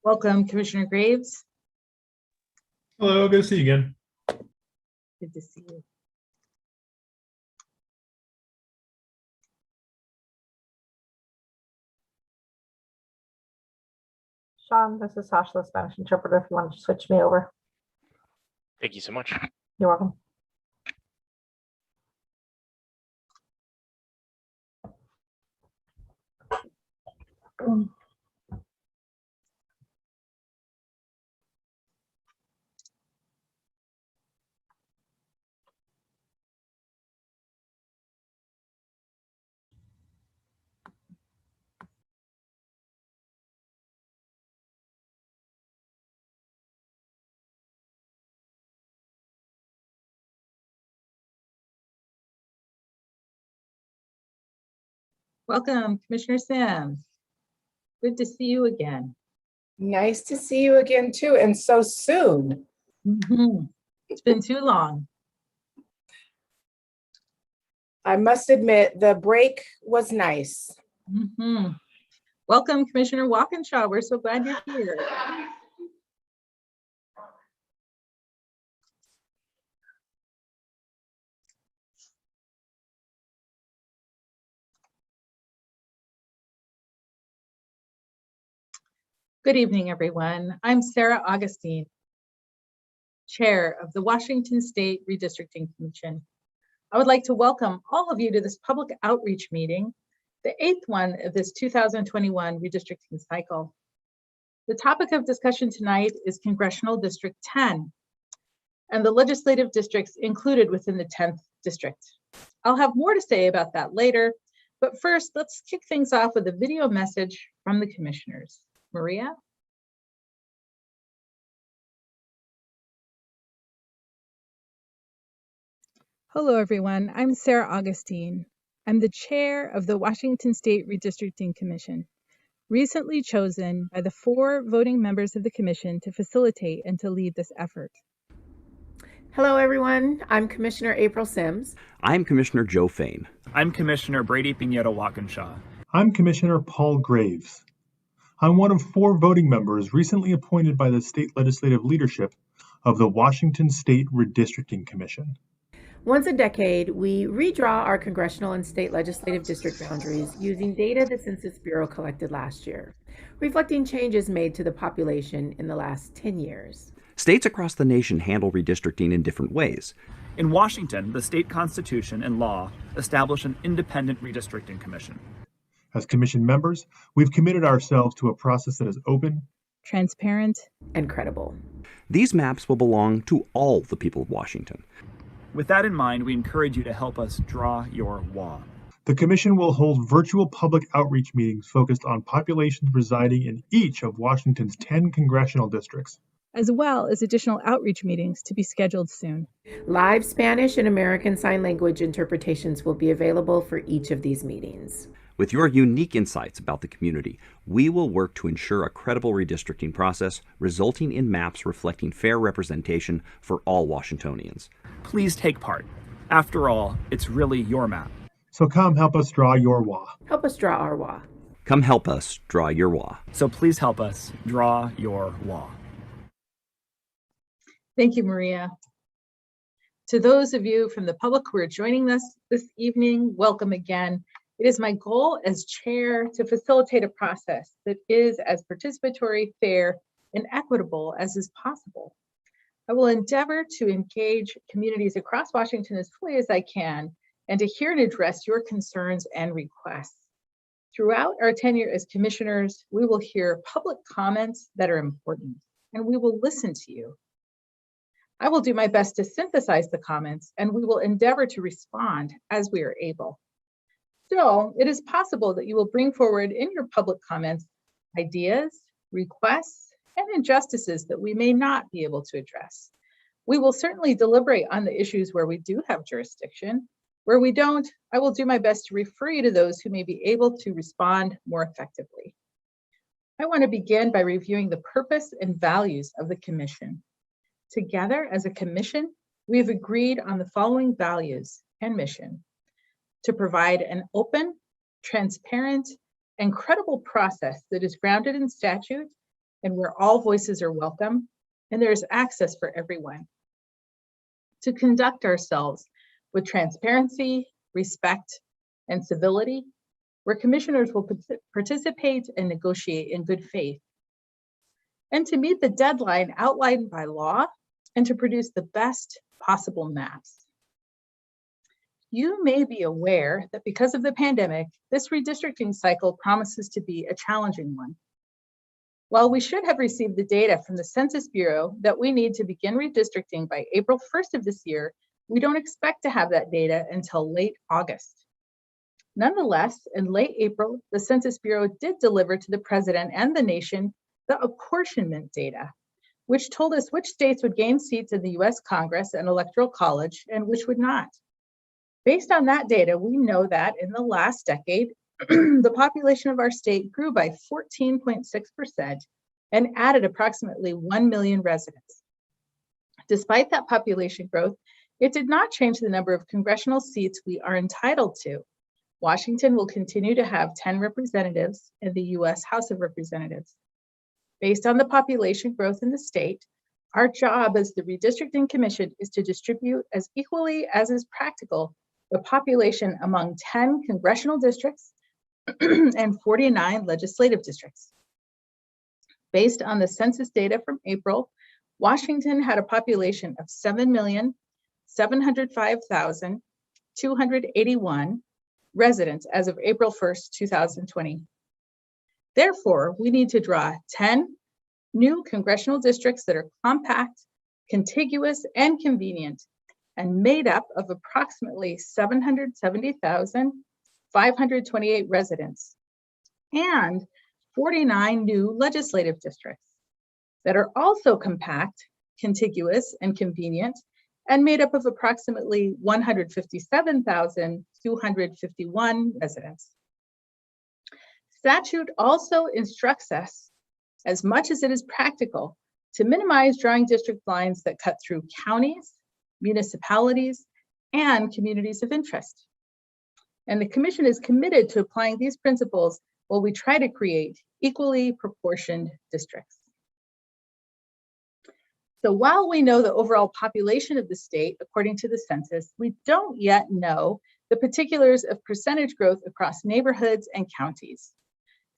Welcome, Commissioner Graves. Hello, good to see you again. Good to see you. Sean, this is Sasha, the Spanish interpreter, if you want to switch me over. Thank you so much. You're welcome. Welcome, Commissioner Sims. Good to see you again. Nice to see you again too, and so soon. It's been too long. I must admit, the break was nice. Welcome, Commissioner Walkinshaw. We're so glad you're here. Good evening, everyone. I'm Sarah Augustine, Chair of the Washington State Redistricting Commission. I would like to welcome all of you to this public outreach meeting, the 8th one of this 2021 redistricting cycle. The topic of discussion tonight is Congressional District 10 and the legislative districts included within the 10th district. I'll have more to say about that later, but first, let's kick things off with a video message from the commissioners. Maria? Hello, everyone. I'm Sarah Augustine. I'm the chair of the Washington State Redistricting Commission, recently chosen by the 4 voting members of the commission to facilitate and to lead this effort. Hello, everyone. I'm Commissioner April Sims. I'm Commissioner Joe Fain. I'm Commissioner Brady Pinheiro-Walkinshaw. I'm Commissioner Paul Graves. I'm one of 4 voting members recently appointed by the state legislative leadership of the Washington State Redistricting Commission. Once a decade, we redraw our congressional and state legislative district boundaries using data the Census Bureau collected last year, reflecting changes made to the population in the last 10 years. States across the nation handle redistricting in different ways. In Washington, the state constitution and law establish an independent redistricting commission. As commission members, we've committed ourselves to a process that is open, Transparent, and credible. These maps will belong to all the people of Washington. With that in mind, we encourage you to help us draw your WA. The commission will hold virtual public outreach meetings focused on populations residing in each of Washington's 10 congressional districts, as well as additional outreach meetings to be scheduled soon. Live Spanish and American Sign Language interpretations will be available for each of these meetings. With your unique insights about the community, we will work to ensure a credible redistricting process, resulting in maps reflecting fair representation for all Washingtonians. Please take part. After all, it's really your map. so come help us draw your WA. Help us draw our WA. Come help us draw your WA. So please help us draw your WA. Thank you, Maria. To those of you from the public who are joining us this evening, welcome again. It is my goal as chair to facilitate a process that is as participatory, fair, and equitable as is possible. I will endeavor to engage communities across Washington as fully as I can and to hear and address your concerns and requests. Throughout our tenure as commissioners, we will hear public comments that are important, and we will listen to you. I will do my best to synthesize the comments, and we will endeavor to respond as we are able. Still, it is possible that you will bring forward in your public comments ideas, requests, and injustices that we may not be able to address. We will certainly deliberate on the issues where we do have jurisdiction. Where we don't, I will do my best to refer you to those who may be able to respond more effectively. I want to begin by reviewing the purpose and values of the commission. Together as a commission, we have agreed on the following values and mission: to provide an open, transparent, and credible process that is grounded in statute and where all voices are welcome and there is access for everyone. To conduct ourselves with transparency, respect, and civility, where commissioners will participate and negotiate in good faith, and to meet the deadline outlined by law and to produce the best possible maps. You may be aware that because of the pandemic, this redistricting cycle promises to be a challenging one. While we should have received the data from the Census Bureau that we need to begin redistricting by April 1st of this year, we don't expect to have that data until late August. Nonetheless, in late April, the Census Bureau did deliver to the President and the nation the apportionment data, which told us which states would gain seats in the US Congress and Electoral College and which would not. Based on that data, we know that in the last decade, the population of our state grew by 14.6% and added approximately 1 million residents. Despite that population growth, it did not change the number of congressional seats we are entitled to. Washington will continue to have 10 representatives in the US House of Representatives. Based on the population growth in the state, our job as the Redistricting Commission is to distribute as equally as is practical the population among 10 congressional districts and 49 legislative districts. Based on the census data from April, Washington had a population of 7,705,281 residents as of April 1st, 2020. Therefore, we need to draw 10 new congressional districts that are compact, contiguous, and convenient, and made up of approximately 770,528 residents, and 49 new legislative districts that are also compact, contiguous, and convenient, and made up of approximately 157,251 residents. Statute also instructs us, as much as it is practical, to minimize drawing district lines that cut through counties, municipalities, and communities of interest. And the Commission is committed to applying these principles while we try to create equally proportioned districts. So while we know the overall population of the state, according to the census, we don't yet know the particulars of percentage growth across neighborhoods and counties.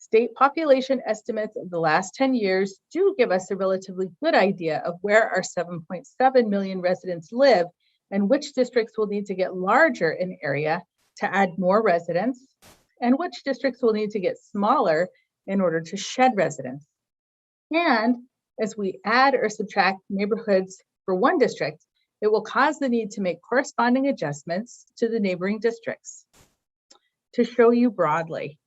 State population estimates of the last 10 years do give us a relatively good idea of where our 7.7 million residents live and which districts will need to get larger in area to add more residents, and which districts will need to get smaller in order to shed residents. And as we add or subtract neighborhoods for one district, it will cause the need to make corresponding adjustments to the neighboring districts. To show you broadly,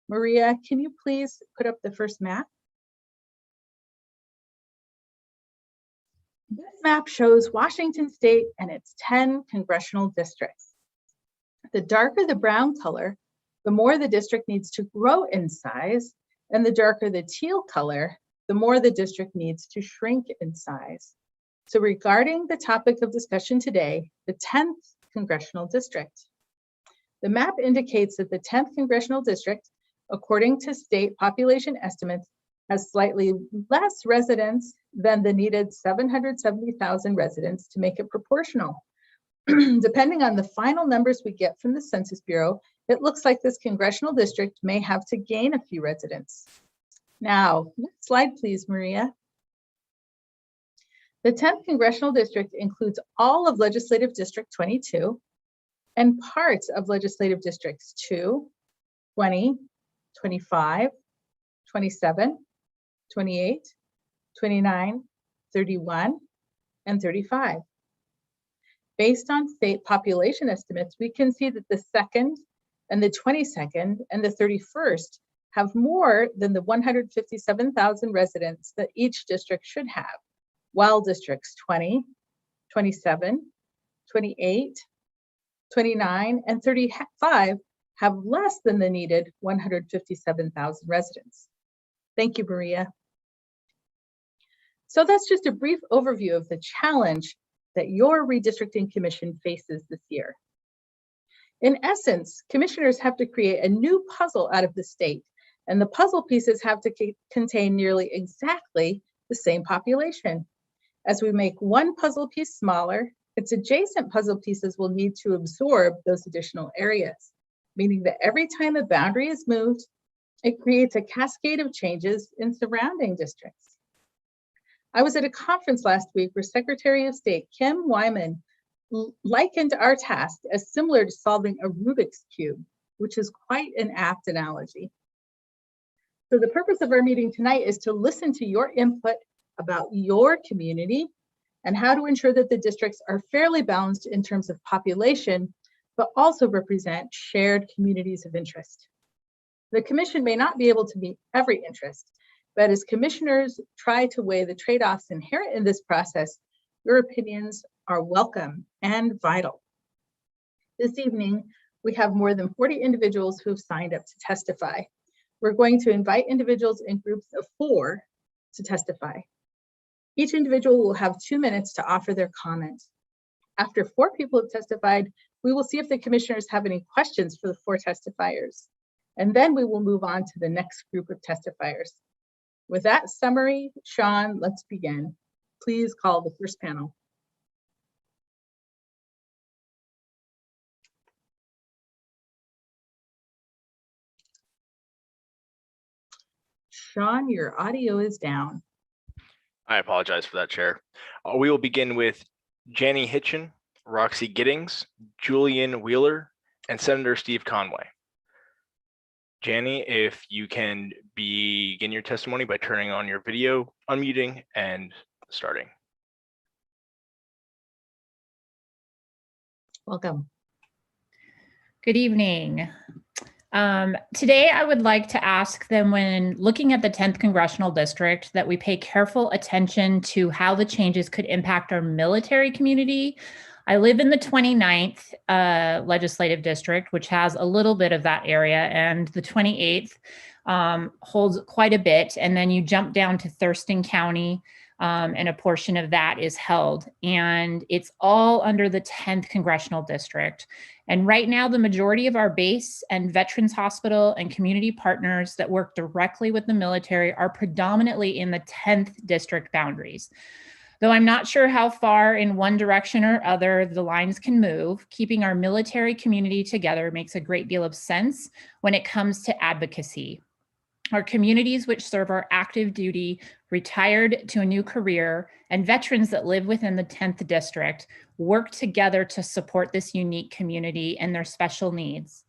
Maria, can you please put up the first map? This map shows Washington State and its 10 congressional districts. The darker the brown color, the more the district needs to grow in size, and the darker the teal color, the more the district needs to shrink in size. So regarding the topic of discussion today, the 10th congressional district. The map indicates that the 10th congressional district, according to state population estimates, has slightly less residents than the needed 770,000 residents to make it proportional. Depending on the final numbers we get from the Census Bureau, it looks like this congressional district may have to gain a few residents. Now, next slide, please, Maria. The 10th congressional district includes all of Legislative District 22 and parts of Legislative Districts 2, 20, 25, 27, 28, 29, 31, and 35. Based on state population estimates, we can see that the 2nd and the 22nd and the 31st have more than the 157,000 residents that each district should have, while districts 20, 27, 28, 29, and 35 have less than the needed 157,000 residents. Thank you, Maria. So that's just a brief overview of the challenge that your Redistricting Commission faces this year. In essence, commissioners have to create a new puzzle out of the state and the puzzle pieces have to contain nearly exactly the same population. As we make one puzzle piece smaller, its adjacent puzzle pieces will need to absorb those additional areas, meaning that every time a boundary is moved, it creates a cascade of changes in surrounding districts. I was at a conference last week where Secretary of State Kim Wyman likened our task as similar to solving a Rubik's Cube, which is quite an apt analogy. So the purpose of our meeting tonight is to listen to your input about your community and how to ensure that the districts are fairly balanced in terms of population, but also represent shared communities of interest. The commission may not be able to meet every interest, but as commissioners try to weigh the trade-offs inherent in this process, your opinions are welcome and vital. This evening, we have more than 40 individuals who have signed up to testify. We're going to invite individuals in groups of 4 to testify. Each individual will have 2 minutes to offer their comments. After 4 people have testified, we will see if the commissioners have any questions for the 4 testifiers. And then we will move on to the next group of testifiers. With that summary, Sean, let's begin. Please call the first panel. Sean, your audio is down. I apologize for that, Chair. We will begin with Janie Hitchen, Roxy Giddings, Julian Wheeler, and Senator Steve Conway. Janie, if you can begin your testimony by turning on your video, unmuting, and starting. Welcome. Good evening. Today, I would like to ask them, when looking at the 10th Congressional District, that we pay careful attention to how the changes could impact our military community. I live in the 29th legislative district, which has a little bit of that area, and the 28th holds quite a bit. And then you jump down to Thurston County, and a portion of that is held. And it's all under the 10th Congressional District. And right now, the majority of our base and Veterans Hospital and community partners that work directly with the military are predominantly in the 10th district boundaries. Though I'm not sure how far in one direction or other the lines can move, keeping our military community together makes a great deal of sense when it comes to advocacy. Our communities which serve our active duty, retired to a new career, and veterans that live within the 10th district work together to support this unique community and their special needs.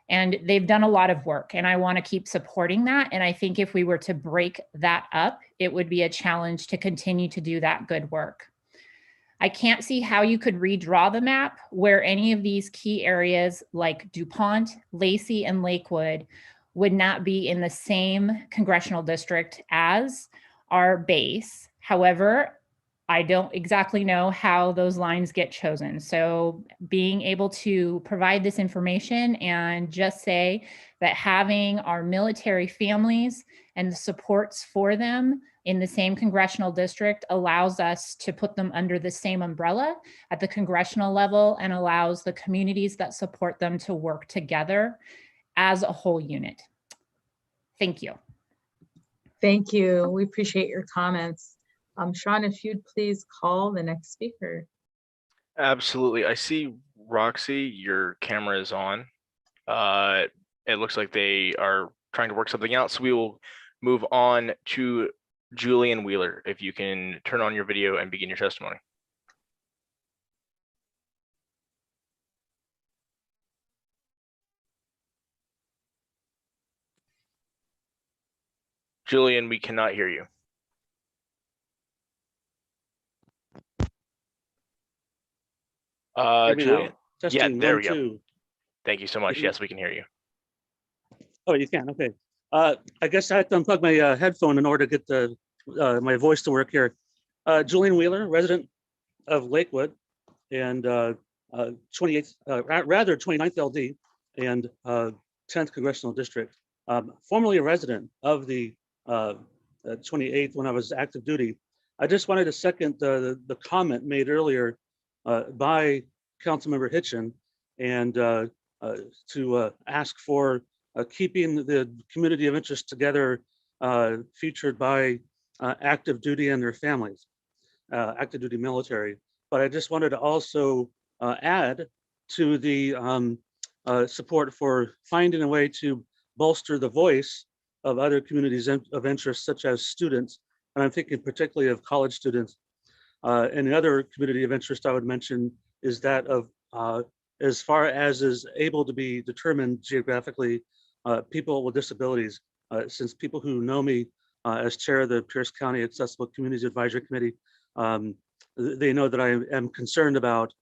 And they've done a lot of work, and I want to keep supporting that. And I think if we were to break that up, it would be a challenge to continue to do that good work. I can't see how you could redraw the map where any of these key areas like DuPont, Lacey, and Lakewood would not be in the same congressional district as our base. However, I don't exactly know how those lines get chosen. So being able to provide this information and just say that having our military families and the supports for them in the same congressional district allows us to put them under the same umbrella at the congressional level and allows the communities that support them to work together as a whole unit. Thank you. Thank you. We appreciate your comments. Sean, if you'd please call the next speaker. Absolutely. I see Roxy, your camera is on. It looks like they are trying to work something out. So we will move on to Julian Wheeler. If you can turn on your video and begin your testimony. Julian, we cannot hear you. Julian. Yeah, there we go. Thank you so much. Yes, we can hear you. Oh, you can. Okay. I guess I have to unplug my headphone in order to get my voice to work here. Julian Wheeler, resident of Lakewood, and 29th LD and 10th Congressional District. Formerly a resident of the 28th when I was active duty. I just wanted to second the comment made earlier by Councilmember Hitchen and to ask for keeping the community of interest together, featured by active duty and their families, active duty military. But I just wanted to also add to the support for finding a way to bolster the voice of other communities of interest, such as students. And I'm thinking particularly of college students. And the other community of interest I would mention is that of, as far as is able to be determined geographically, people with disabilities. Since people who know me as chair of the Pierce County Accessible Communities Advisory Committee, they know that I am concerned about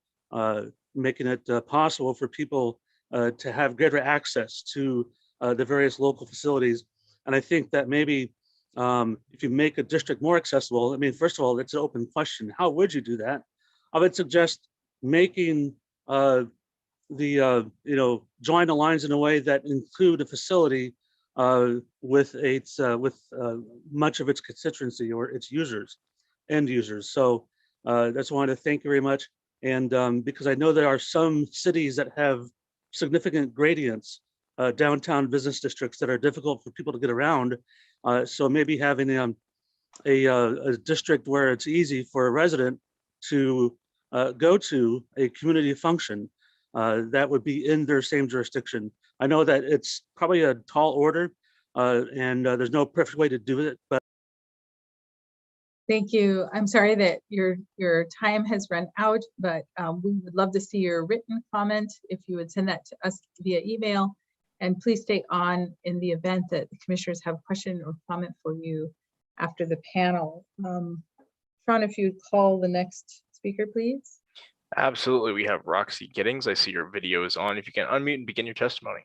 making it possible for people to have greater access to the various local facilities. And I think that maybe if you make a district more accessible, I mean, first of all, it's an open question. How would you do that? I would suggest making join the lines in a way that include a facility with its much of its constituency or its users, end users. So that's why I want to thank you very much. And because I know there are some cities that have significant gradients, downtown business districts that are difficult for people to get around. So maybe having a district where it's easy for a resident to go to a community function that would be in their same jurisdiction. I know that it's probably a tall order and there's no perfect way to do it, but. Thank you. I'm sorry that your time has run out, but we would love to see your written comment if you would send that to us via email. And please stay on in the event that the commissioners have a question or comment for you after the panel. Sean, if you would call the next speaker, please. Absolutely. We have Roxy Giddings. I see your video is on. If you can unmute and begin your testimony.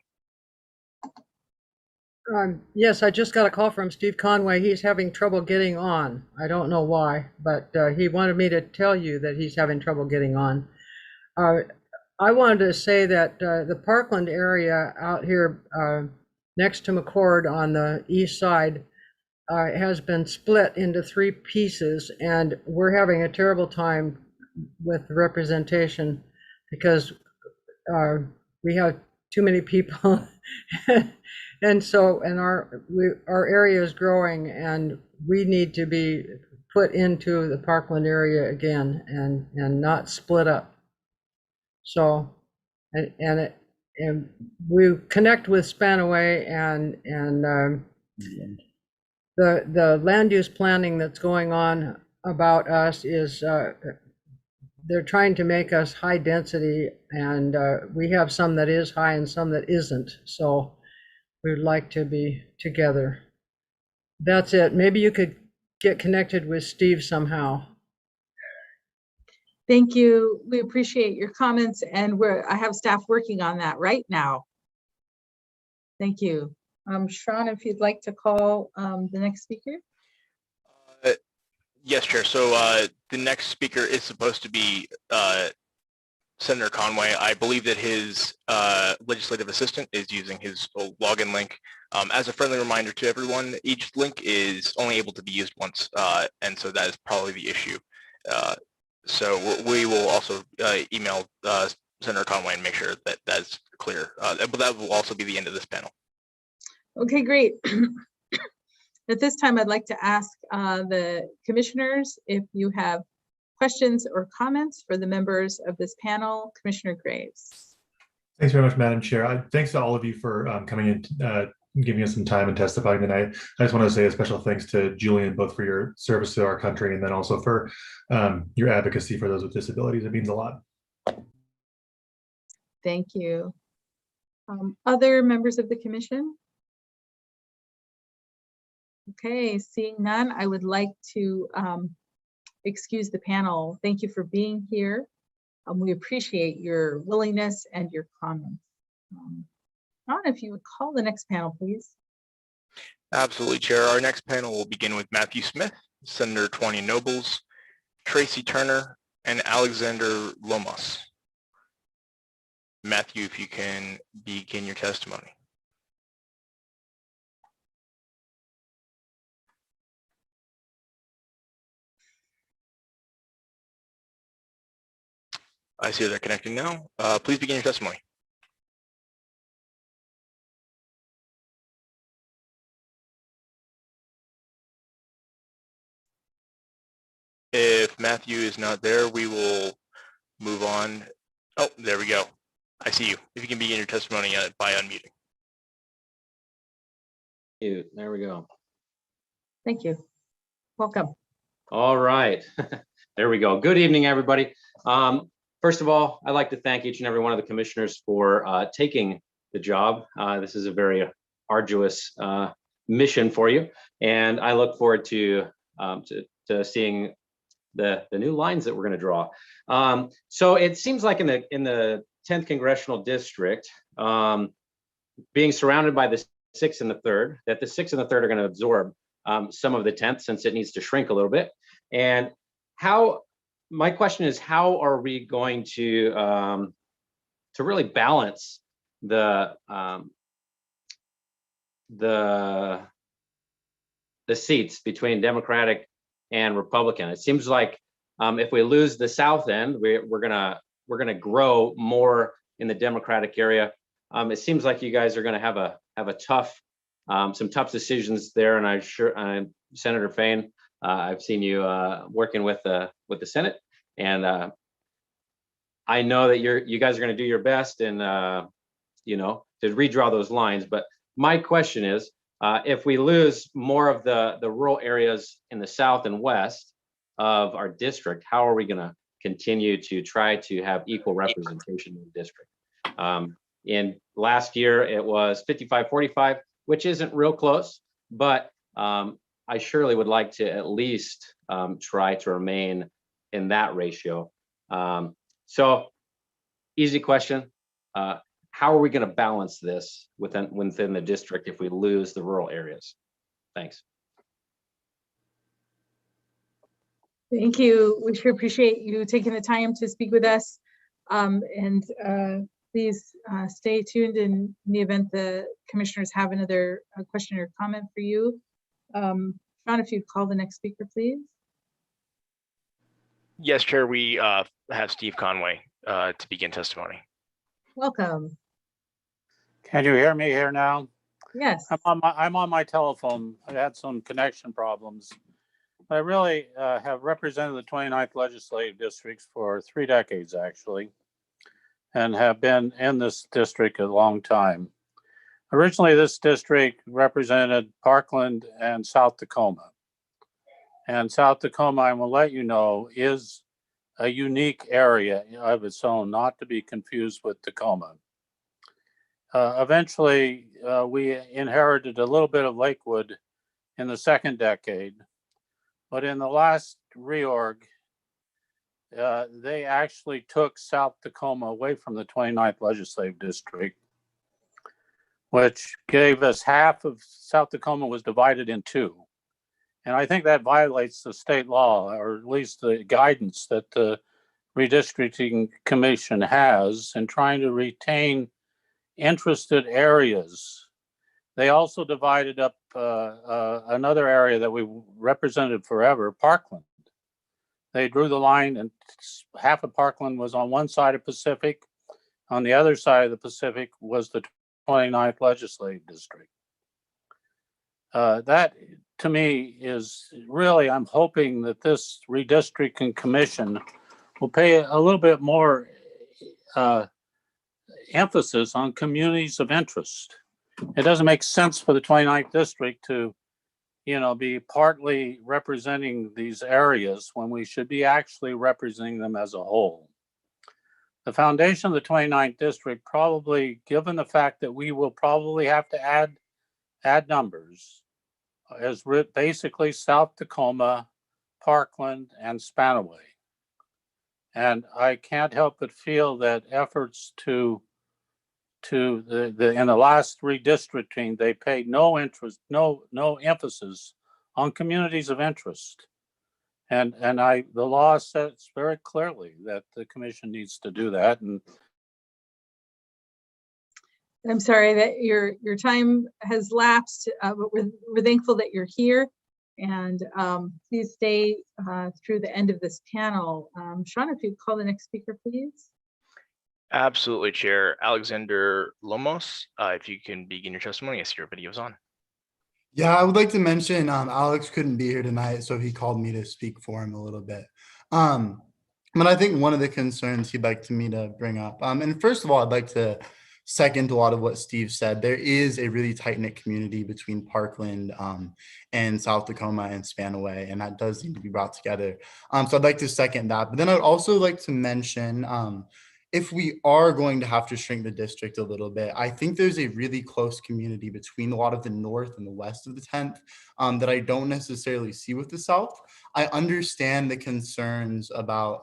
Yes, I just got a call from Steve Conway. He's having trouble getting on. I don't know why, but he wanted me to tell you that he's having trouble getting on. I wanted to say that the Parkland area out here next to McCord on the east side has been split into 3 pieces, and we're having a terrible time with the representation because we have too many people. And so, our area is growing, and we need to be put into the Parkland area again and not split up. So, and we connect with Spanaway and the land use planning that's going on about us is they're trying to make us high density, and we have some that is high and some that isn't. So we'd like to be together. That's it. Maybe you could get connected with Steve somehow. Thank you. We appreciate your comments, and I have staff working on that right now. Thank you. Sean, if you'd like to call the next speaker. Yes, Chair. So the next speaker is supposed to be Senator Conway. I believe that his legislative assistant is using his login link. As a friendly reminder to everyone, each link is only able to be used once, and so that is probably the issue. So we will also email Senator Conway and make sure that that's clear. But that will also be the end of this panel. Okay, great. At this time, I'd like to ask the commissioners if you have questions or comments for the members of this panel. Commissioner Graves. Thanks very much, Madam Chair. Thanks to all of you for coming in, giving us some time and testifying tonight. I just want to say a special thanks to Julian, both for your service to our country and then also for your advocacy for those with disabilities. It means a lot. Thank you. Other members of the commission? Okay, seeing none, I would like to excuse the panel. Thank you for being here. We appreciate your willingness and your comments. Ron, if you would call the next panel, please. Absolutely, Chair. Our next panel will begin with Matthew Smith, Senator Tawny Nobles, Tracy Turner, and Alexander Lomas. Matthew, if you can begin your testimony. I see they're connecting now. Please begin your testimony. If Matthew is not there, we will move on. Oh, there we go. I see you. If you can begin your testimony by unmuting. There we go. Thank you. Welcome. All right. There we go. Good evening, everybody. First of all, I'd like to thank each and every one of the commissioners for taking the job. This is a very arduous mission for you, and I look forward to seeing the new lines that we're going to draw. So it seems like in the 10th congressional district, being surrounded by the 6th and the 3rd, that the 6th and the 3rd are going to absorb some of the 10th, since it needs to shrink a little bit. And my question is, how are we going to really balance the seats between Democratic and Republican? It seems like if we lose the South end, we're gonna grow more in the Democratic area. It seems like you guys are gonna have a tough, some tough decisions there, and I'm Senator Fain. I've seen you working with the Senate, and I know that you guys are going to do your best and to redraw those lines. But my question is, if we lose more of the rural areas in the South and West of our district, how are we going to continue to try to have equal representation in the district? In last year, it was 55-45, which isn't real close, but I surely would like to at least try to remain in that ratio. So, easy question. How are we going to balance this within the district if we lose the rural areas? Thanks. Thank you. We sure appreciate you taking the time to speak with us. Please stay tuned in the event the commissioners have another question or comment for you. Sean, if you'd call the next speaker, please. Yes, Chair, we have Steve Conway to begin testimony. Welcome. Can you hear me here now? Yes. I'm on my telephone. I had some connection problems. I really have represented the 29th legislative districts for 3 decades, actually, and have been in this district a long time. Originally, this district represented Parkland and South Tacoma. And South Tacoma, I will let you know, is a unique area of its own, not to be confused with Tacoma. Eventually, we inherited a little bit of Lakewood in the 2nd decade. But in the last reorg, they actually took South Tacoma away from the 29th legislative district, which gave us half of South Tacoma was divided in 2. And I think that violates the state law, or at least the guidance that the Redistricting Commission has in trying to retain interested areas. They also divided up another area that we represented forever, Parkland. They drew the line, and half of Parkland was on one side of Pacific. On the other side of the Pacific was the 29th legislative district. That, to me, is really, I'm hoping that this Redistricting Commission will pay a little bit more emphasis on communities of interest. It doesn't make sense for the 29th district to, be partly representing these areas when we should be actually representing them as a whole. The foundation of the 29th district, probably, given the fact that we will probably have to add numbers, is basically South Tacoma, Parkland, and Spanaway. And I can't help but feel that efforts in the last redistricting, they paid no emphasis on communities of interest. And the law says very clearly that the commission needs to do that. And I'm sorry that your time has lapsed, but we're thankful that you're here. And please stay through the end of this panel. Sean, if you'd call the next speaker, please. Absolutely, Chair. Alexander Lomos, if you can begin your testimony. Yes, your video is on. Yeah, I would like to mention Alex couldn't be here tonight, so he called me to speak for him a little bit. But I think one of the concerns he'd like me to bring up, and first of all, I'd like to second a lot of what Steve said. There is a really tight-knit community between Parkland and South Tacoma and Spanaway, and that does need to be brought together. So I'd like to second that. But then I'd also like to mention, if we are going to have to shrink the district a little bit, I think there's a really close community between a lot of the north and the west of the 10th that I don't necessarily see with the south. I understand the concerns about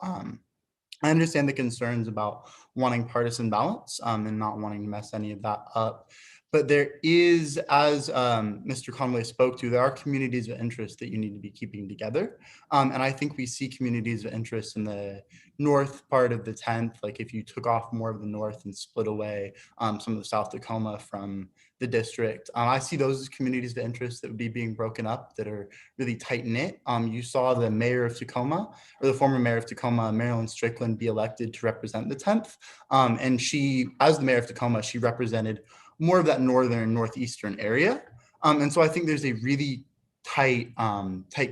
wanting partisan balance and not wanting to mess any of that up. But there is, as Mr. Conway spoke to, there are communities of interest that you need to be keeping together. And I think we see communities of interest in the north part of the 10th, like if you took off more of the north and split away some of the South Tacoma from the district. I see those as communities of interest that would be being broken up that are really tight knit. You saw the mayor of Tacoma, or the former mayor of Tacoma, Marilyn Strickland, be elected to represent the 10th. And she, as the mayor of Tacoma, she represented more of that northern, northeastern area. And so I think there's a really tight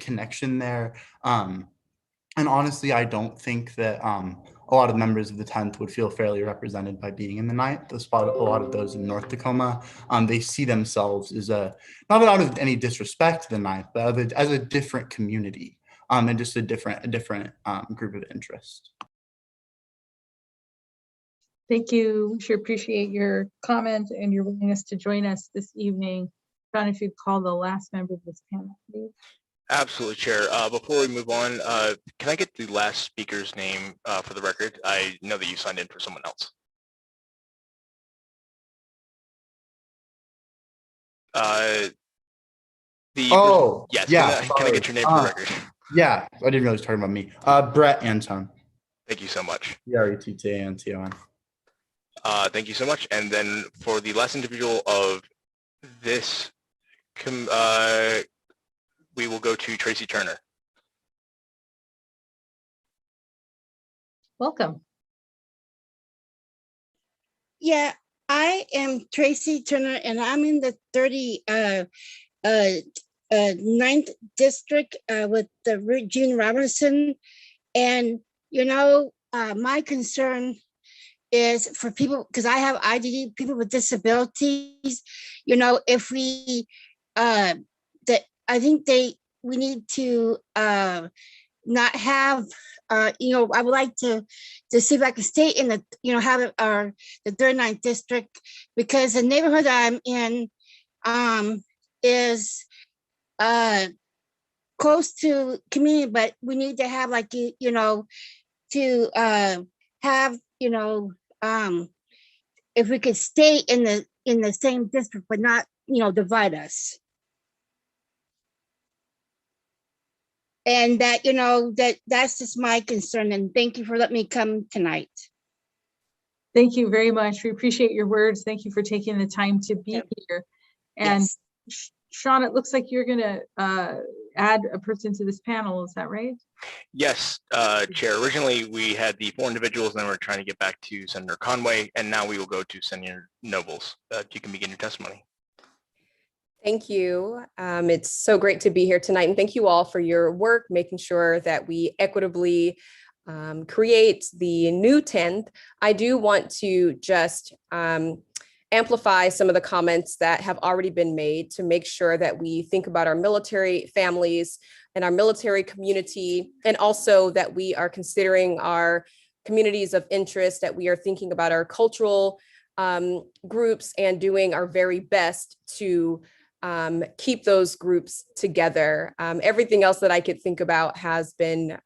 connection there. And honestly, I don't think that a lot of members of the 10th would feel fairly represented by being in the 9th. A lot of those in North Tacoma, they see themselves as not out of any disrespect to the 9th, but as a different community and just a different group of interest. Thank you. We sure appreciate your comment and your willingness to join us this evening. John, if you'd call the last member of this panel, please. Absolutely, Chair. Before we move on, can I get the last speaker's name for the record? I know that you signed in for someone else. Yes. Yeah. Can I get your name for the record? Yeah, I didn't realize you were talking about me. Brett Anton. Thank you so much. BRETTANTON. Thank you so much. And then for the last individual of this, we will go to Tracy Turner. Welcome. Yeah, I am Tracy Turner, and I'm in the 9th district with the Gene Robinson. And, you know, my concern is for people, because I have IDD, people with disabilities, you know, if we, I think we need to not have, you know, I would like to see if I can stay in the, you know, have the 39th district, because the neighborhood that I'm in is close to community, but we need to have like, you know, to have, you know, if we could stay in the same district, but not, you know, divide us. And that, you know, that's just my concern. And thank you for letting me come tonight. Thank you very much. We appreciate your words. Thank you for taking the time to be here. And yes. Sean, it looks like you're going to add a person to this panel. Is that right? Yes, Chair. Originally, we had the 4 individuals, and then we're trying to get back to Senator Conway, and now we will go to Senator Nobles. You can begin your testimony. Thank you. It's so great to be here tonight, and thank you all for your work, making sure that we equitably create the new 10th. I do want to just amplify some of the comments that have already been made to make sure that we think about our military families and our military community, and also that we are considering our communities of interest, that we are thinking about our cultural groups and doing our very best to keep those groups together. Everything else that I could think about has been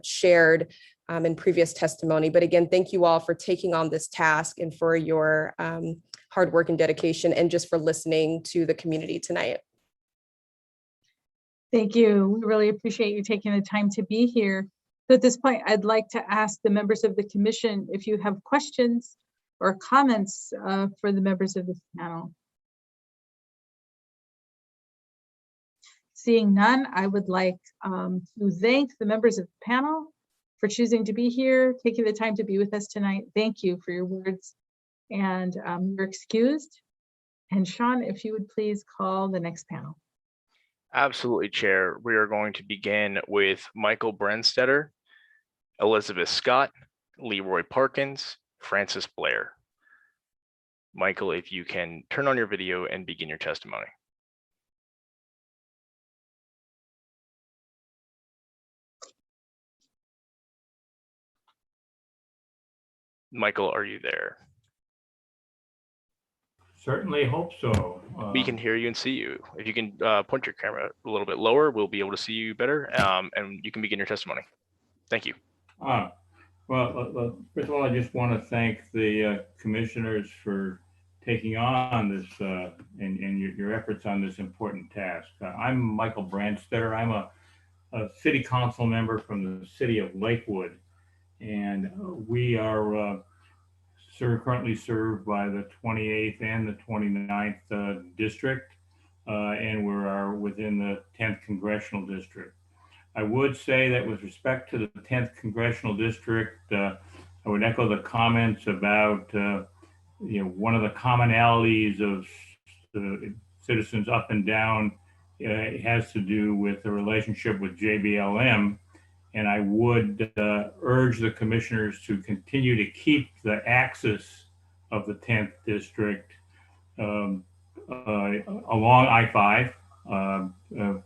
shared in previous testimony. But again, thank you all for taking on this task and for your hard work and dedication, and just for listening to the community tonight. Thank you. We really appreciate you taking the time to be here. So at this point, I'd like to ask the members of the commission if you have questions or comments for the members of this panel. Seeing none, I would like to thank the members of the panel for choosing to be here, taking the time to be with us tonight. Thank you for your words, and you're excused. And Sean, if you would please call the next panel. Absolutely, Chair. We are going to begin with Michael Brenstetter, Elizabeth Scott, Leroy Parkins, Francis Blair. Michael, if you can turn on your video and begin your testimony. Michael, are you there? Certainly hope so. We can hear you and see you. If you can point your camera a little bit lower, we'll be able to see you better, and you can begin your testimony. Thank you. Well, first of all, I just want to thank the commissioners for taking on this and your efforts on this important task. I'm Michael Brandstetter. I'm a city council member from the city of Lakewood, and we are currently served by the 28th and the 29th district, and we are within the 10th Congressional District. I would say that with respect to the 10th Congressional District, I would echo the comments about one of the commonalities of citizens up and down has to do with the relationship with JBLM. And I would urge the commissioners to continue to keep the axis of the 10th district along I-5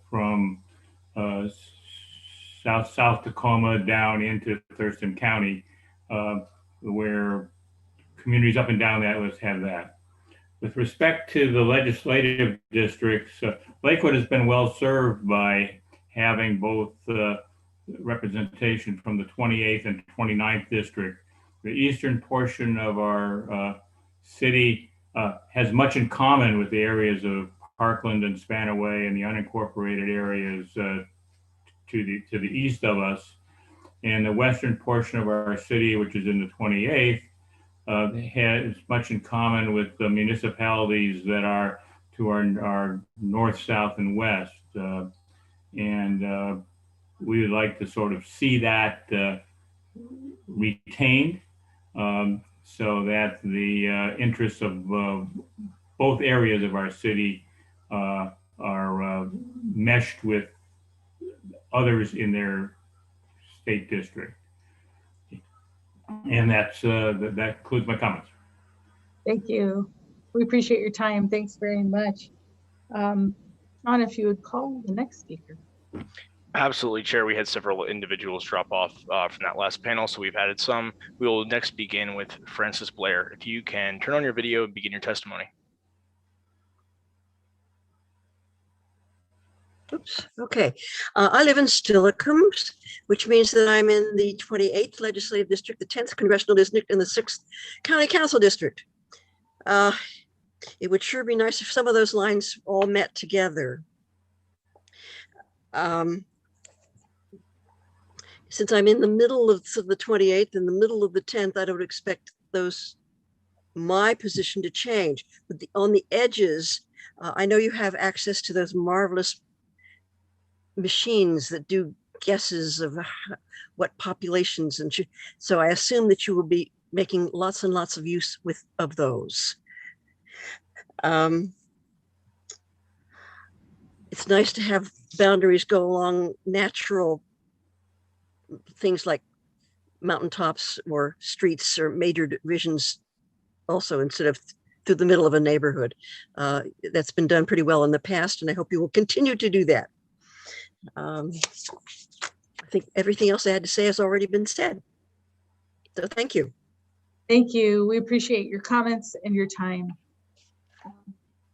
from South Tacoma down into Thurston County, where communities up and down that list have that. With respect to the legislative districts, Lakewood has been well served by having both representation from the 28th and 29th district. The eastern portion of our city has much in common with the areas of Parkland and Spanaway and the unincorporated areas to the east of us. And the western portion of our city, which is in the 28th, has much in common with the municipalities that are to our north, south, and west. We would like to sort of see that retained so that the interests of both areas of our city are meshed with others in their state district. And that concludes my comments. Thank you. We appreciate your time. Thanks very much. Sean, if you would call the next speaker. Absolutely, Chair. We had several individuals drop off from that last panel, so we've added some. We will next begin with Francis Blair. If you can turn on your video and begin your testimony. Oops. Okay. I live in Stillicums, which means that I'm in the 28th Legislative District, the 10th Congressional District, and the 6th County Council District. It would sure be nice if some of those lines all met together. Since I'm in the middle of the 28th and the middle of the 10th, I don't expect my position to change. But on the edges, I know you have access to those marvelous machines that do guesses of what populations, and so I assume that you will be making lots and lots of use of those. It's nice to have boundaries go along natural things like mountaintops or streets or major divisions also, instead of through the middle of a neighborhood. That's been done pretty well in the past, and I hope you will continue to do that. I think everything else I had to say has already been said. So thank you. Thank you. We appreciate your comments and your time.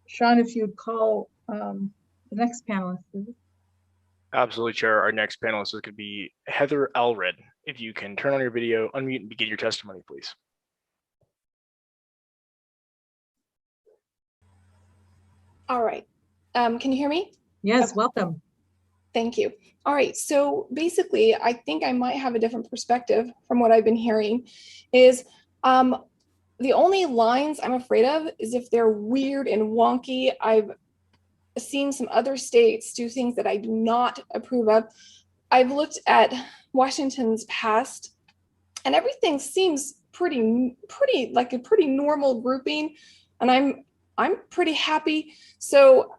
Sean, if you would call the next panelist, please. Absolutely, Chair. Our next panelist is going to be Heather Elred. If you can turn on your video, unmute, and begin your testimony, please. All right. Can you hear me? Yes, okay. Welcome. Thank you. All right. So basically, I think I might have a different perspective from what I've been hearing is the only lines I'm afraid of is if they're weird and wonky. I've seen some other states do things that I do not approve of. I've looked at Washington's past, and everything seems pretty like a pretty normal grouping, and I'm pretty happy. So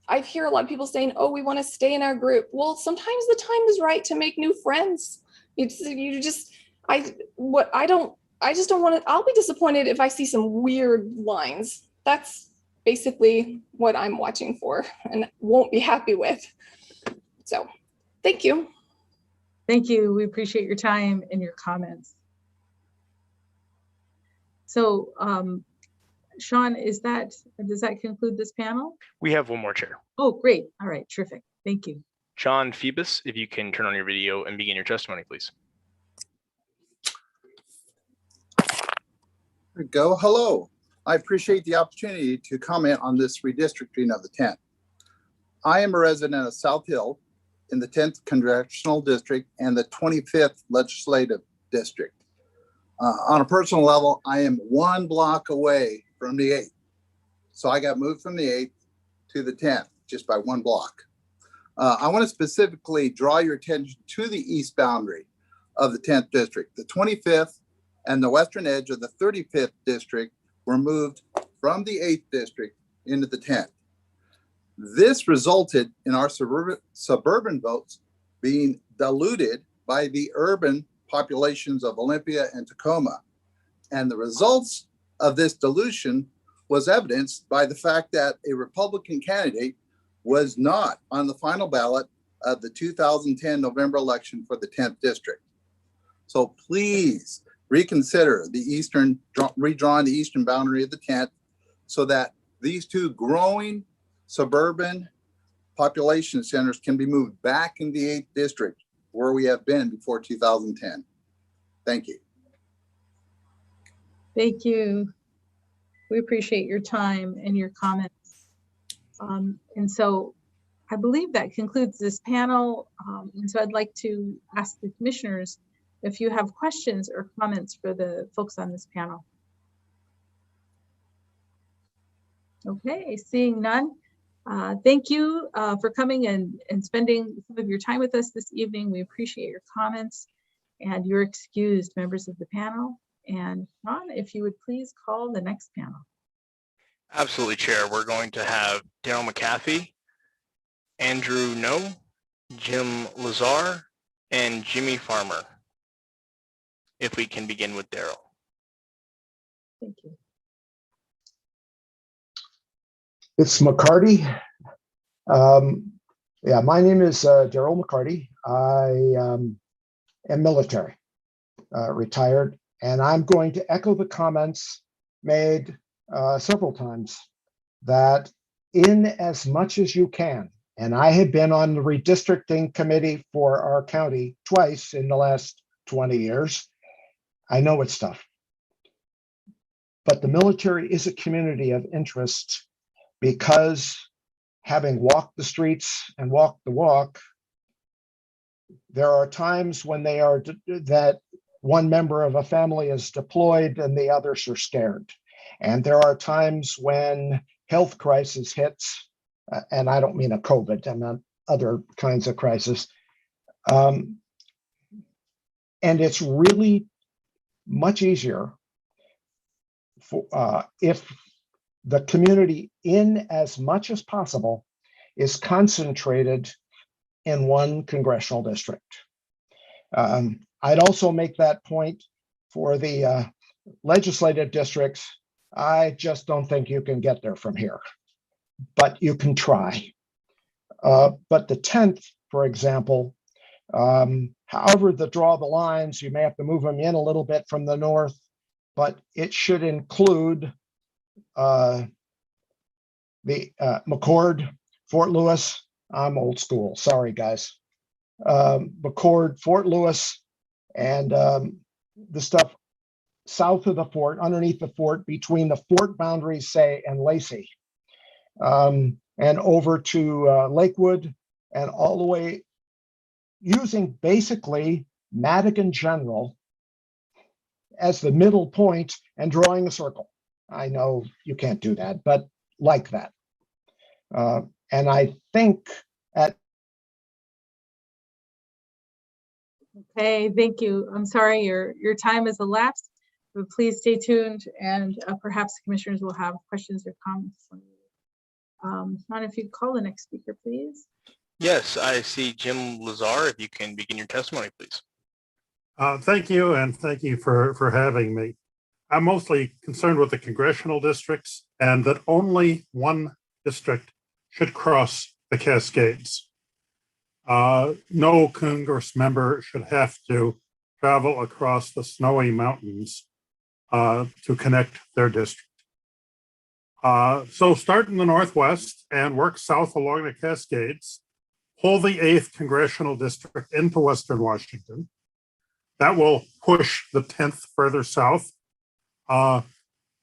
I hear a lot of people saying, oh, we want to stay in our group. Well, sometimes the time is right to make new friends. I just don't want to, I'll be disappointed if I see some weird lines. That's basically what I'm watching for and won't be happy with. So thank you. Thank you. We appreciate your time and your comments. So Sean, does that conclude this panel? We have one more chair. Oh, great. All right, terrific. Thank you. John Phoebus, if you can turn on your video and begin your testimony, please. There we go. Hello. I appreciate the opportunity to comment on this redistricting of the 10th. I am a resident of South Hill in the 10th Congressional District and the 25th Legislative District. On a personal level, I am 1 block away from the 8th. So I got moved from the 8th to the 10th just by 1 block. I want to specifically draw your attention to the east boundary of the 10th District. The 25th and the western edge of the 35th District were moved from the 8th District into the 10th. This resulted in our suburban votes being diluted by the urban populations of Olympia and Tacoma. And the results of this dilution was evidenced by the fact that a Republican candidate was not on the final ballot of the 2010 November election for the 10th District. So please reconsider redrawing the eastern boundary of the 10th so that these 2 growing suburban population centers can be moved back in the 8th District where we have been before 2010. Thank you. Thank you. We appreciate your time and your comments. And so I believe that concludes this panel. And so I'd like to ask the commissioners if you have questions or comments for the folks on this panel. Okay, seeing none. Thank you for coming and spending some of your time with us this evening. We appreciate your comments, and you're excused, members of the panel. And Ron, if you would please call the next panel. Absolutely, Chair. We're going to have Daryl McAfee, Andrew No, Jim Lazar, and Jimmy Farmer. If we can begin with Daryl. Thank you. It's McCarty. Yeah, my name is Daryl McCarty. I am military, retired, and I'm going to echo the comments made several times that in as much as you can, and I have been on the redistricting committee for our county twice in the last 20 years. I know it's tough, but the military is a community of interest because having walked the streets and walked the walk, there are times when that one member of a family is deployed and the others are scared. And there are times when health crisis hits, and I don't mean a COVID, I mean other kinds of crisis. And it's really much easier for, if the community, in as much as possible, is concentrated in one congressional district. I'd also make that point for the legislative districts. I just don't think you can get there from here, but you can try. But the 10th, for example, however the draw the lines, you may have to move them in a little bit from the north, but it should include the McCord, Fort Lewis. I'm old school, sorry guys. McCord, Fort Lewis, and the stuff south of the fort, underneath the fort, between the fort boundaries, say, and Lacey, and over to Lakewood, and all the way, using basically Madigan General as the middle point and drawing a circle. I know you can't do that, but like that. And I think at Okay, thank you. I'm sorry, your time has elapsed, but please stay tuned, and perhaps commissioners will have questions or comments. Sean, if you'd call the next speaker, please. Yes, I see Jim Lazar. If you can begin your testimony, please. Thank you, and thank you for having me. I'm mostly concerned with the congressional districts and that only one district should cross the Cascades. No Congress member should have to travel across the snowy mountains to connect their district. So start in the Northwest and work south along the Cascades, pull the 8th Congressional District into Western Washington. That will push the 10th further south. The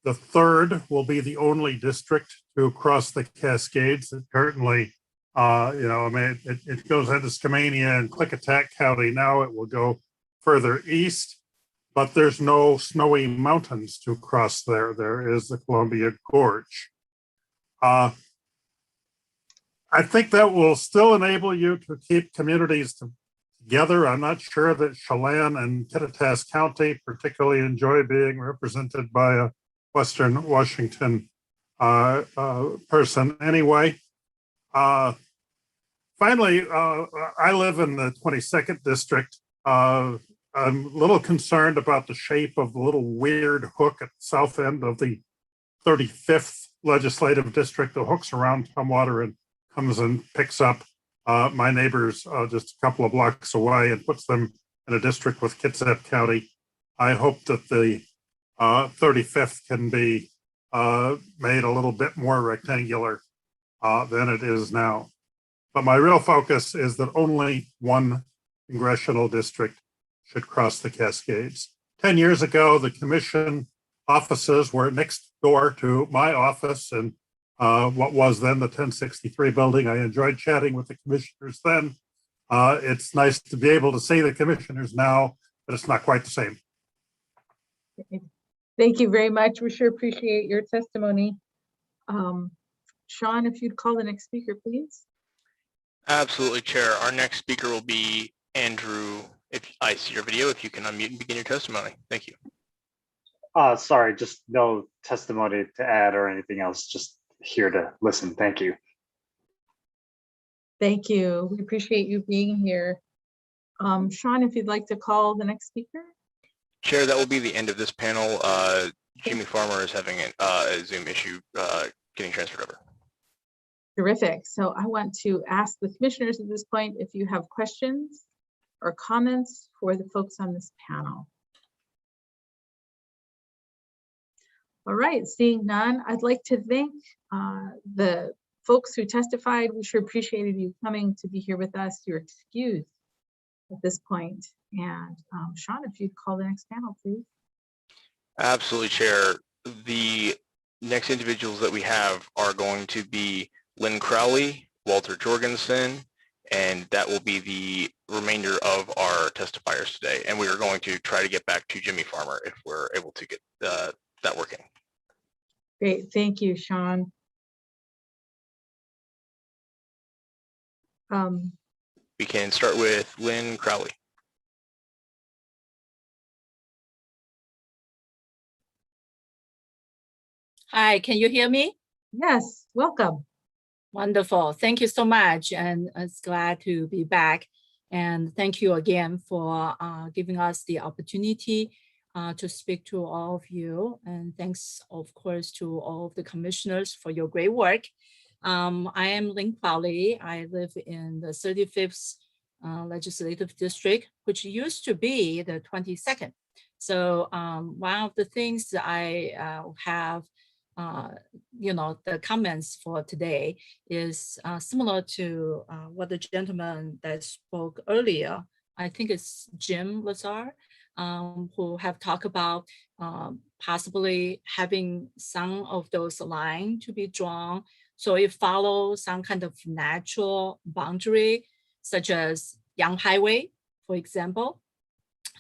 3rd will be the only district to cross the Cascades. It currently, it goes into Skamania and Klickitat County. Now it will go further east, but there's no snowy mountains to cross there. There is the Columbia Gorge. I think that will still enable you to keep communities together. I'm not sure that Chelan and Kittitas County particularly enjoy being represented by a Western Washington person anyway. Finally, I live in the 22nd district. I'm a little concerned about the shape of the little weird hook at the south end of the 35th legislative district that hooks around Tumwater and comes and picks up my neighbors just a couple of blocks away and puts them in a district with Kitsap County. I hope that the 35th can be made a little bit more rectangular than it is now. But my real focus is that only one congressional district should cross the Cascades. 10 years ago, the commission offices were next door to my office and what was then the 1063 building. I enjoyed chatting with the commissioners then. It's nice to be able to see the commissioners now, but it's not quite the same. Thank you very much. We sure appreciate your testimony. Sean, if you'd call the next speaker, please. Absolutely, Chair. Our next speaker will be Andrew. If I see your video, if you can unmute and begin your testimony. Thank you. Sorry, just no testimony to add or anything else. Just here to listen. Thank you. Thank you. We appreciate you being here. Sean, if you'd like to call the next speaker. Chair, that will be the end of this panel. Jimmy Farmer is having a Zoom issue getting transferred over. Terrific. So I want to ask the commissioners at this point if you have questions or comments for the folks on this panel. All right, seeing none, I'd like to thank the folks who testified. We sure appreciated you coming to be here with us. You're excused at this point. And Sean, if you'd call the next panel, please. Absolutely, Chair. The next individuals that we have are going to be Lynn Crowley, Walter Jorgensen, and that will be the remainder of our testifiers today. And we are going to try to get back to Jimmy Farmer if we're able to get that working. Great, thank you, Sean. We can start with Lynn Crowley. Hi, can you hear me? Yes, welcome. Wonderful. Thank you so much. And it's glad to be back. And thank you again for giving us the opportunity to speak to all of you. And thanks, of course, to all of the commissioners for your great work. I am Lynn Crowley. I live in the 35th Legislative District, which used to be the 22nd. So one of the things that I have the comments for today is similar to what the gentleman that spoke earlier, I think it's Jim Lazar, who have talked about possibly having some of those lines to be drawn. So it follows some kind of natural boundary, such as Young Highway, for example,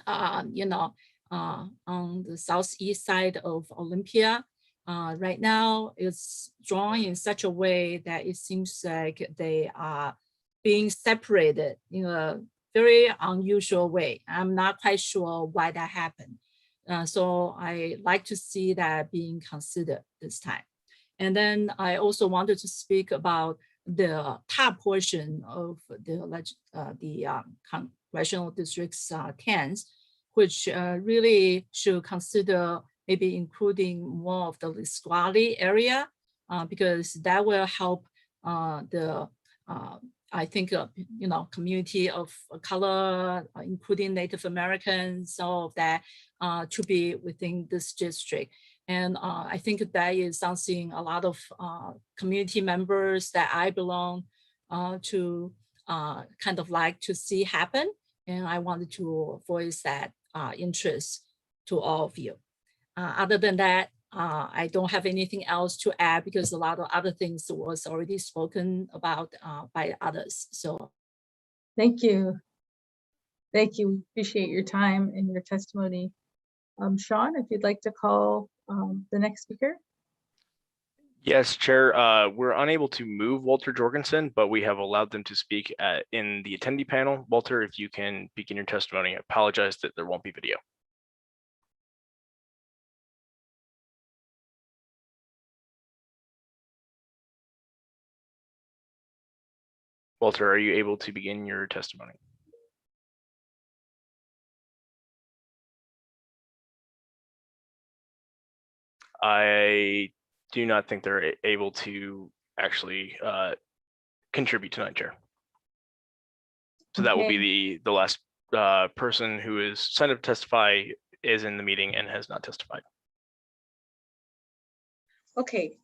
on the southeast side of Olympia. Right now, it's drawn in such a way that it seems like they are being separated in a very unusual way. I'm not quite sure why that happened. So I like to see that being considered this time. And then I also wanted to speak about the top portion of the Congressional District's 10s, which really should consider maybe including more of the Nisqually area, because that will help I think, community of color, including Native Americans, all of that, to be within this district. And I think that is something a lot of community members that I belong to kind of like to see happen. And I wanted to voice that interest to all of you. Other than that, I don't have anything else to add because a lot of other things was already spoken about by others. So Thank you. Thank you. Appreciate your time and your testimony. Sean, if you'd like to call the next speaker. Yes, Chair. We're unable to move Walter Jorgensen, but we have allowed them to speak in the attendee panel. Walter, if you can begin your testimony. I apologize that there won't be video. Walter, are you able to begin your testimony? I do not think they're able to actually contribute tonight, Chair. So that will be the last person who is signed up to testify is in the meeting and has not testified. Okay.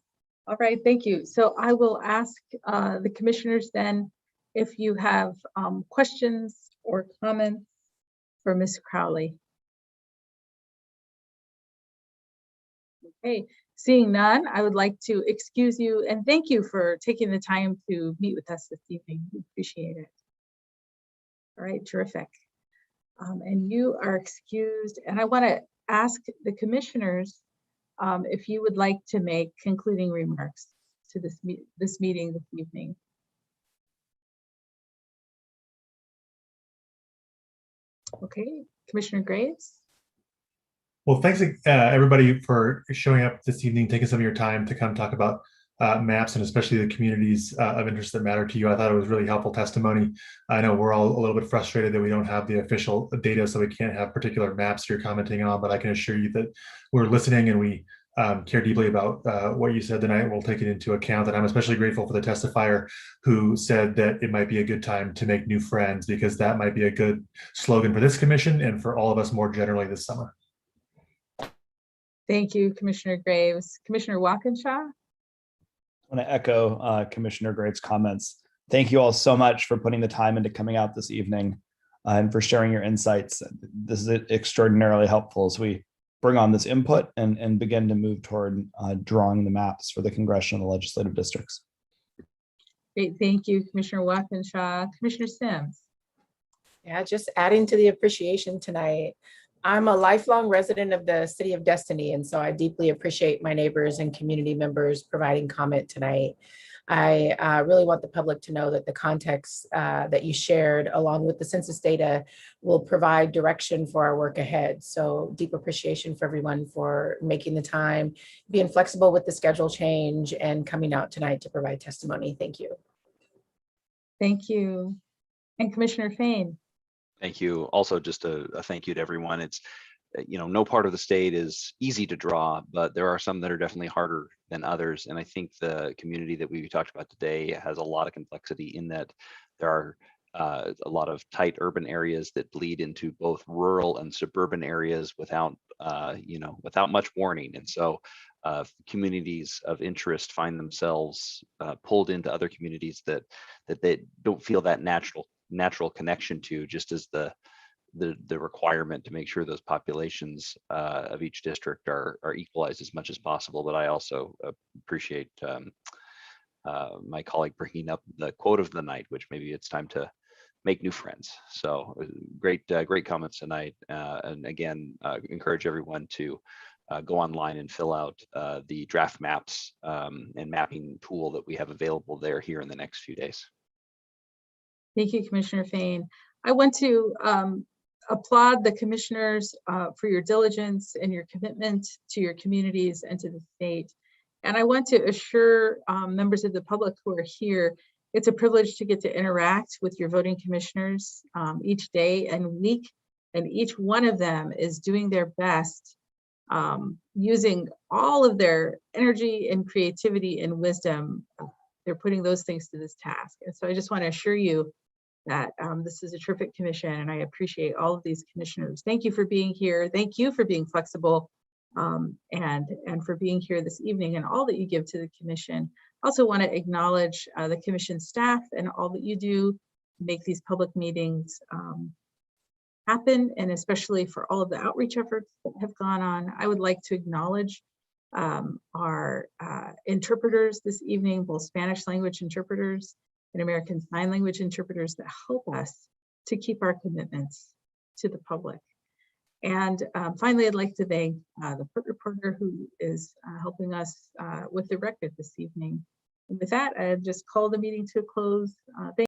All right. Thank you. So I will ask the commissioners then if you have questions or comments for Ms. Crowley. Okay, seeing none, I would like to excuse you and thank you for taking the time to meet with us this evening. We appreciate it. All right, terrific. And you are excused. And I want to ask the commissioners if you would like to make concluding remarks to this meeting this evening. Okay, Commissioner Graves. Well, thanks everybody for showing up this evening, taking some of your time to come talk about maps and especially the communities of interest that matter to you. I thought it was really helpful testimony. I know we're all a little bit frustrated that we don't have the official data, so we can't have particular maps you're commenting on, but I can assure you that we're listening and we care deeply about what you said tonight. We'll take it into account. And I'm especially grateful for the testifier who said that it might be a good time to make new friends, because that might be a good slogan for this commission and for all of us more generally this summer. Thank you, Commissioner Graves. Commissioner Walkinshaw? I want to echo Commissioner Graves' comments. Thank you all so much for putting the time into coming out this evening and for sharing your insights. This is extraordinarily helpful as we bring on this input and begin to move toward drawing the maps for the congressional and legislative districts. Great, thank you, Commissioner Walkinshaw. Commissioner Sims? Yeah, just adding to the appreciation tonight. I'm a lifelong resident of the City of Destiny, and so I deeply appreciate my neighbors and community members providing comment tonight. I really want the public to know that the context that you shared along with the census data will provide direction for our work ahead. So deep appreciation for everyone for making the time, being flexible with the schedule change, and coming out tonight to provide testimony. Thank you. Thank you. And Commissioner Fain? Thank you. Also, just a thank you to everyone. It's, no part of the state is easy to draw, but there are some that are definitely harder than others. And I think the community that we talked about today has a lot of complexity in that there are a lot of tight urban areas that bleed into both rural and suburban areas without much warning. And so communities of interest find themselves pulled into other communities that they don't feel that natural connection to, just as the requirement to make sure those populations of each district are equalized as much as possible. But I also appreciate my colleague bringing up the quote of the night, which maybe it's time to make new friends. So great comments tonight. And again, encourage everyone to go online and fill out the draft maps and mapping tool that we have available there here in the next few days. Thank you, Commissioner Fain. I want to applaud the commissioners for your diligence and your commitment to your communities and to the state. And I want to assure members of the public who are here, it's a privilege to get to interact with your voting commissioners each day and week, and each one of them is doing their best, using all of their energy and creativity and wisdom. They're putting those things to this task. And so I just want to assure you that this is a terrific commission, and I appreciate all of these commissioners. Thank you for being here. Thank you for being flexible and for being here this evening and all that you give to the commission. I also want to acknowledge the commission staff and all that you do to make these public meetings happen, and especially for all of the outreach efforts that have gone on. I would like to acknowledge our interpreters this evening, both Spanish language interpreters and American Sign Language interpreters that help us to keep our commitments to the public. And finally, I'd like to thank the port reporter who is helping us with the record this evening. And with that, I just call the meeting to a close. Thank